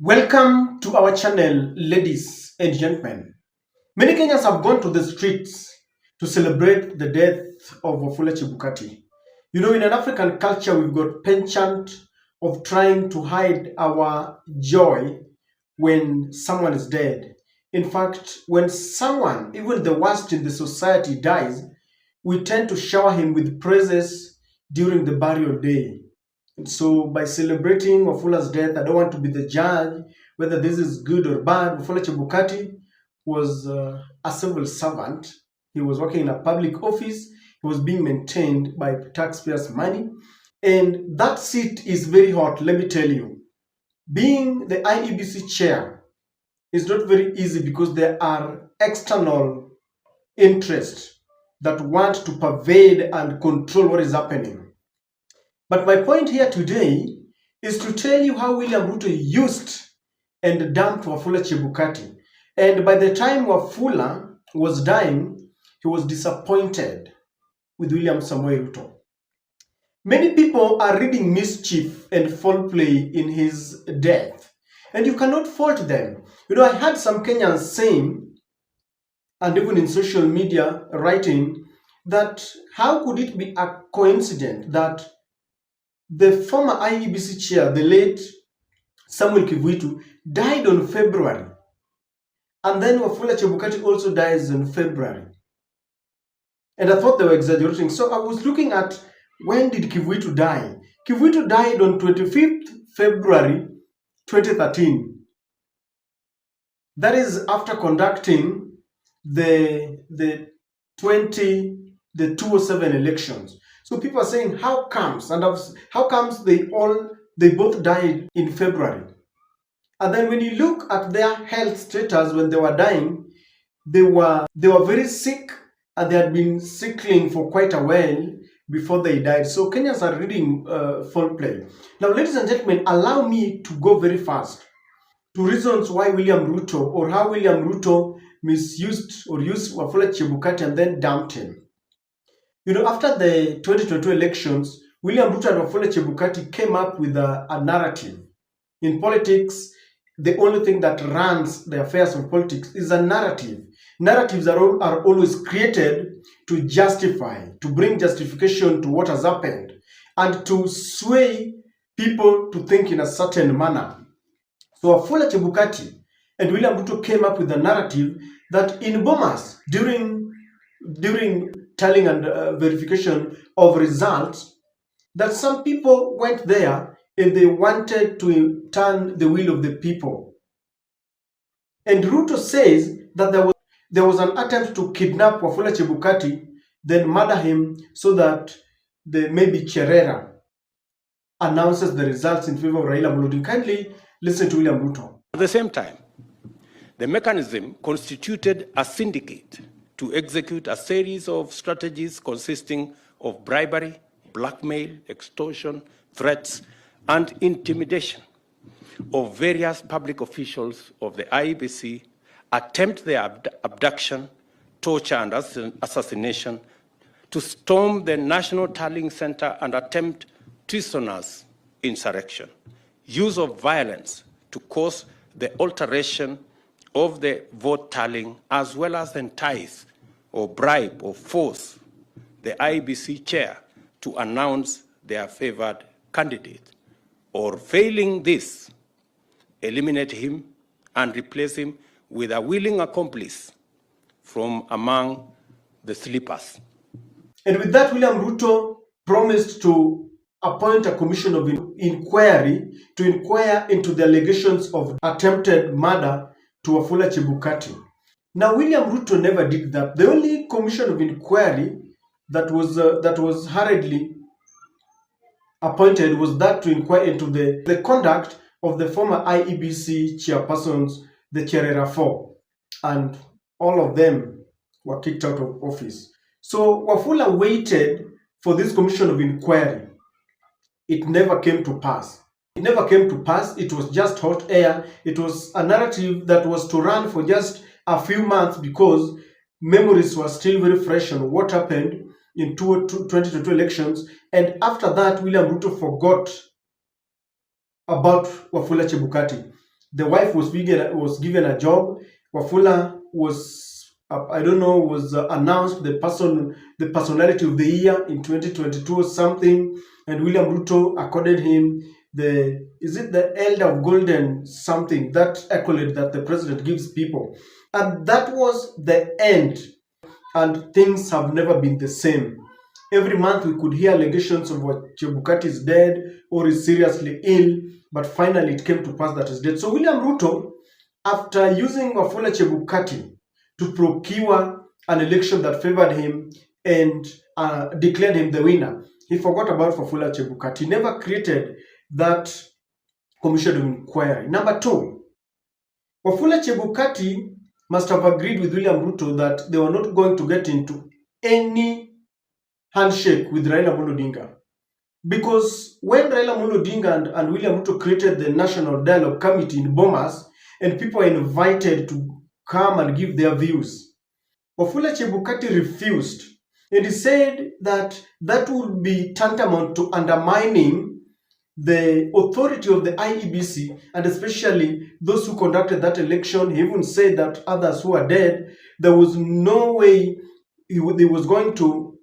Welcome to our channel, ladies and gentlemen. Many Kenyans have gone to the streets to celebrate the death of Wafula Chebukati. You know, in an African culture, we've got penchant of trying to hide our joy when someone is dead. In fact, when someone, even the worst in the society, dies, we tend to shower him with praises during the burial day. And so, by celebrating Wafula's death, I don't want to be the judge whether this is good or bad. Wafula Chebukati was a civil servant. He was working in a public office. He was being maintained by taxpayers' money. And that seat is very hot, let me tell you. Being the IEBC chair is not very easy because there are external interests that want to pervade and control what is happening. But my point here today is to tell you how William Ruto used and dumped Wafula Chebukati. And by the time Wafula was dying, he was disappointed with William Samoei Ruto. Many people are reading mischief and foul play in his death, and you cannot fault them. You know, I had some Kenyans saying, and even in social media writing, that how could it be a coincidence that the former IEBC chair, the late Samuel Kivuitu, died on February. And then Wafula Chebukati also dies in February. And I thought they were exaggerating. So I was looking at when did Kivuitu die? Kivuitu died on 25th February 2013. That is after conducting the 207 elections. So people are saying, how comes? And how comes they both died in February? And then when you look at their health status when they were dying, they were very sick and they had been sickling for quite a while before they died. So Kenyans are reading foul play. Now, ladies and gentlemen, allow me to go very fast to reasons why William Ruto, or how William Ruto misused or used Wafula Chebukati and then dumped him. You know, after the 2022 elections, William Ruto and Wafula Chebukati came up with a narrative. In politics, the only thing that runs the affairs of politics is a narrative. Narratives are always created to justify, to bring justification to what has happened, and to sway people to think in a certain manner. So Wafula Chebukati and William Ruto came up with a narrative that in Bomas, during tallying and verification of results, that some people went there and they wanted to turn the will of the people. And Ruto says that there was an attempt to kidnap Wafula Chebukati, then murder him so that maybe Cherera announces the results in favor of Raila Amolo. Kindly listen to William Ruto. At the same time, the mechanism constituted a syndicate to execute a series of strategies consisting of bribery, blackmail, extortion, threats, and intimidation of various public officials of the IEBC, attempt their abduction, torture, and assassination, to storm the National Tallying Center and attempt treasonous insurrection, use of violence to cause the alteration of the vote tallying, as well as entice or bribe or force the IEBC chair to announce their favored candidate, or failing this, eliminate him and replace him with a willing accomplice from among the sleepers. And with that, William Ruto promised to appoint a commission of inquiry to inquire into the allegations of attempted murder to Wafula Chebukati. Now, William Ruto never did that. The only commission of inquiry that was hurriedly appointed was that to inquire into the conduct of the former IEBC chairpersons, the Cherera 4, and all of them were kicked out of office. So Wafula waited for this commission of inquiry. It never came to pass. It never came to pass. It was just hot air. It was a narrative that was to run for just a few months because memories were still very fresh on what happened in 2022 elections. And after that, William Ruto forgot about Wafula Chebukati. The wife was given a job. Wafula was, I don't know, was announced the personality of the year in 2022 or something, and William Ruto accorded him the, is it the Elder of Golden something, that accolade that the president gives people, and that was the end. And things have never been the same. Every month we could hear allegations of what Chebukati is dead or is seriously ill, but finally it came to pass that he's dead. So William Ruto, after using Wafula Chebukati to procure an election that favored him and declared him the winner, he forgot about Wafula Chebukati. He never created that commission of inquiry. Number two, Wafula Chebukati must have agreed with William Ruto that they were not going to get into any handshake with Raila Amolo Odinga. Because when Raila Amolo Odinga and William Ruto created the National Dialogue Committee in Bomas, and people are invited to come and give their views, Wafula Chebukati refused. And he said that that would be tantamount to undermining the authority of the IEBC, and especially those who conducted that election. He even said that others who are dead, there was no way he was going to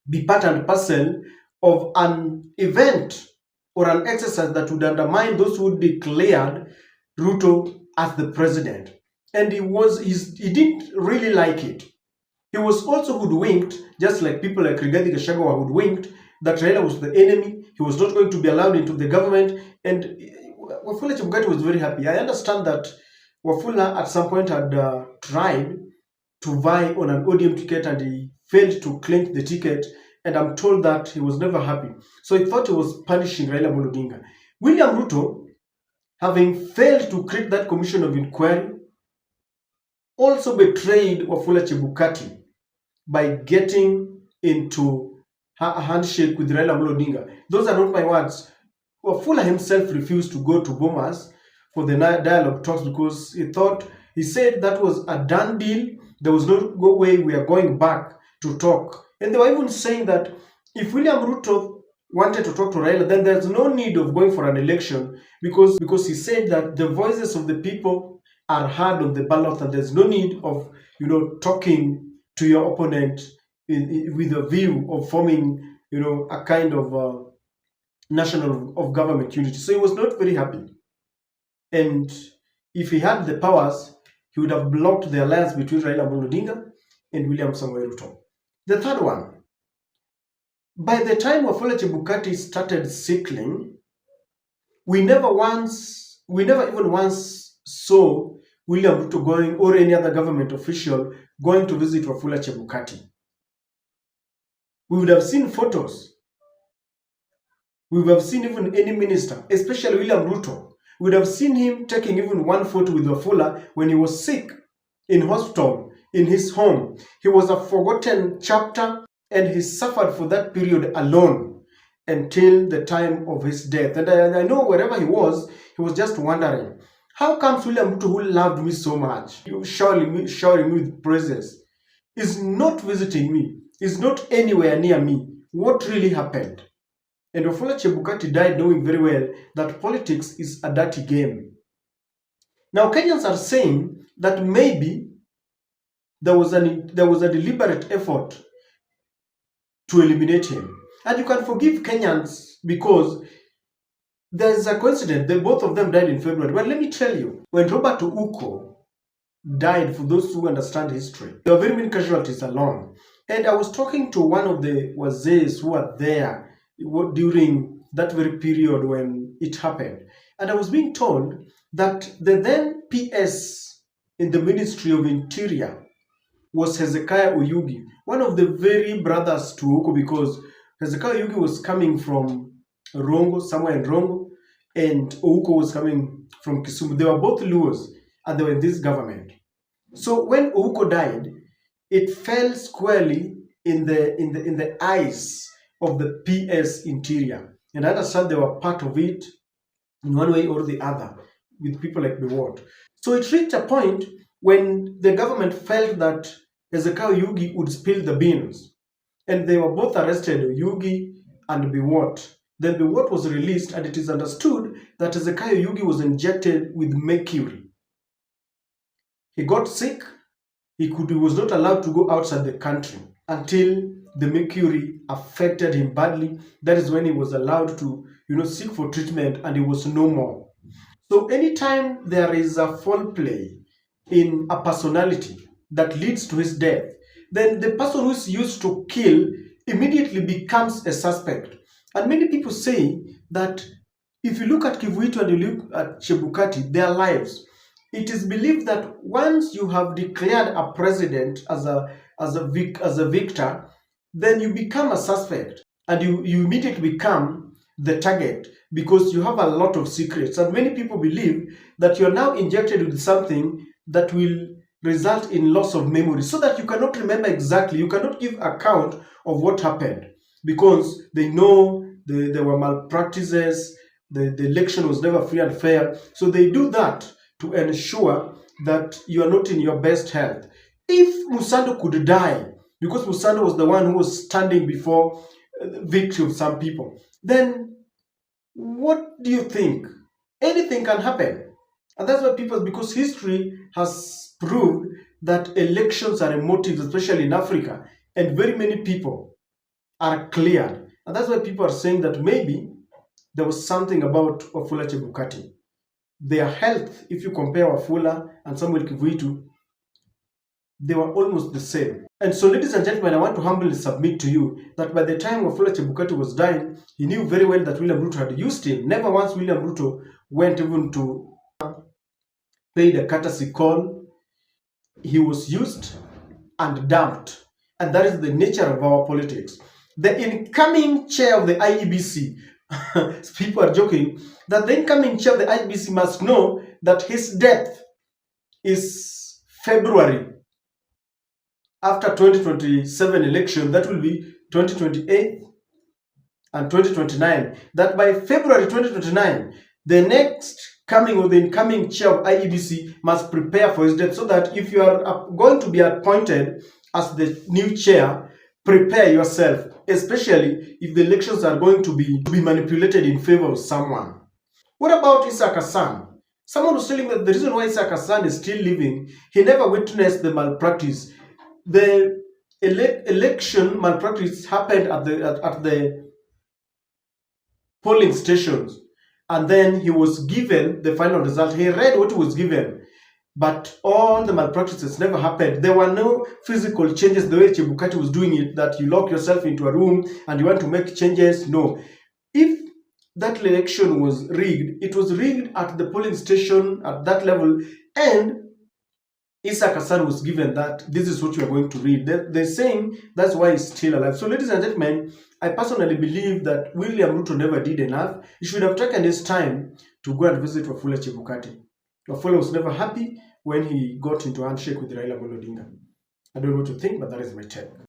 be part and parcel of an event or an exercise that would undermine those who declared Ruto as the president. And he didn't really like it. He was also hoodwinked, just like people like Rigathi Gachagua were hoodwinked, that Raila was the enemy. He was not going to be allowed into the government. And Wafula Chebukati was very happy. I understand that Wafula at some point had tried to vie on an ODM ticket and he failed to clinch the ticket. And I'm told that he was never happy. So he thought he was punishing Raila Amolo Odinga. William Ruto, having failed to create that commission of inquiry, also betrayed Wafula Chebukati by getting into a handshake with Raila Amolo Odinga. Those are not my words. Wafula himself refused to go to Bomas for the dialogue talks because he said that was a done deal. There was no way we are going back to talk. And they were even saying that if William Ruto wanted to talk to Raila, then there's no need of going for an election because he said that the voices of the people are heard on the ballot and there's no need of talking to your opponent with a view of forming a kind of national of government unity. So he was not very happy. And if he had the powers, he would have blocked the alliance between Raila Amolo Odinga and William Samoei Ruto. The third one, by the time Wafula Chebukati started sickling, we never even once saw William Ruto going, or any other government official going to visit Wafula Chebukati. We would have seen photos. We would have seen even any minister, especially William Ruto. We would have seen him taking even one photo with Wafula when he was sick, in hospital, in his home. He was a forgotten chapter and he suffered for that period alone until the time of his death. And I know wherever he was just wondering, how comes William Ruto, who loved me so much, showering me with praises, is not visiting me, is not anywhere near me? What really happened? And Wafula Chebukati died knowing very well that politics is a dirty game. Now Kenyans are saying that maybe there was a deliberate effort to eliminate him. And you can forgive Kenyans because there's a coincidence. Both of them died in February. Well, let me tell you, when Robert Uko died, for those who understand history, there were very many casualties along. And I was talking to one of the wazees who were there during that very period when it happened. And I was being told that the then PS in the Ministry of Interior was Hezekiah Oyugi, one of the very brothers to Uko, because Hezekiah Oyugi was coming from Rongo, somewhere in Rongo, and Ouko was coming from Kisumu. They were both Luos, and they were in this government. So when Ouko died, it fell squarely in the eyes of the PS Interior. And I understand they were part of it in one way or the other, with people like Beward. So it reached a point when the government felt that Hezekiah Yugi would spill the beans. And they were both arrested, Yugi and Beward. Then the report was released, and it is understood that Hezekiah Yugi was injected with mercury. He got sick. He was not allowed to go outside the country until the mercury affected him badly. That is when he was allowed to, seek for treatment, and he was no more. So anytime there is a foul play in a personality that leads to his death, then the person who is used to kill immediately becomes a suspect. And many people say that if you look at Kivuito and you look at Chebukati, their lives, it is believed that once you have declared a president as a victor, then you become a suspect, and you immediately become the target because you have a lot of secrets. And many people believe that you are now injected with something that will result in loss of memory, so that you cannot remember exactly, you cannot give account of what happened, because they know there were malpractices, the election was never free and fair. So they do that to ensure that you are not in your best health. If Musando could die, because Musando was the one who was standing before victory of some people, then what do you think? Anything can happen. And that's why people, because history has proved that elections are emotive, especially in Africa, and very many people are cleared. And that's why people are saying that maybe there was something about Wafula Chebukati. Their health, if you compare Wafula and Samuel Kivuitu, they were almost the same. And so, ladies and gentlemen, I want to humbly submit to you that by the time Wafula Chebukati was dying, he knew very well that William Ruto had used him. Never once William Ruto went even to pay the courtesy call. He was used and dumped. And that is the nature of our politics. The incoming chair of the IEBC, people are joking, that the incoming chair of the IEBC must know that his death is February after 2027 election. That will be 2028 and 2029. That by February 2029, the next coming or the incoming chair of IEBC must prepare for his death, so that if you are going to be appointed as the new chair, prepare yourself, especially if the elections are going to be manipulated in favor of someone. What about Isaac Hassan? Someone was telling that the reason why Isaac Hassan is still living, he never witnessed the malpractice. The election malpractice happened at the polling stations, and then he was given the final result. He read what he was given, but all the malpractices never happened. There were no physical changes the way Chebukati was doing it, that you lock yourself into a room and you want to make changes. No. If that election was rigged, it was rigged at the polling station at that level, and Isaac Hassan was given that this is what you are going to read. They're saying that's why he's still alive. So, ladies and gentlemen, I personally believe that William Ruto never did enough. He should have taken his time to go and visit Wafula Chebukati. Wafula was never happy when he got into a handshake with Raila Odinga. I don't know what to think, but that is my take.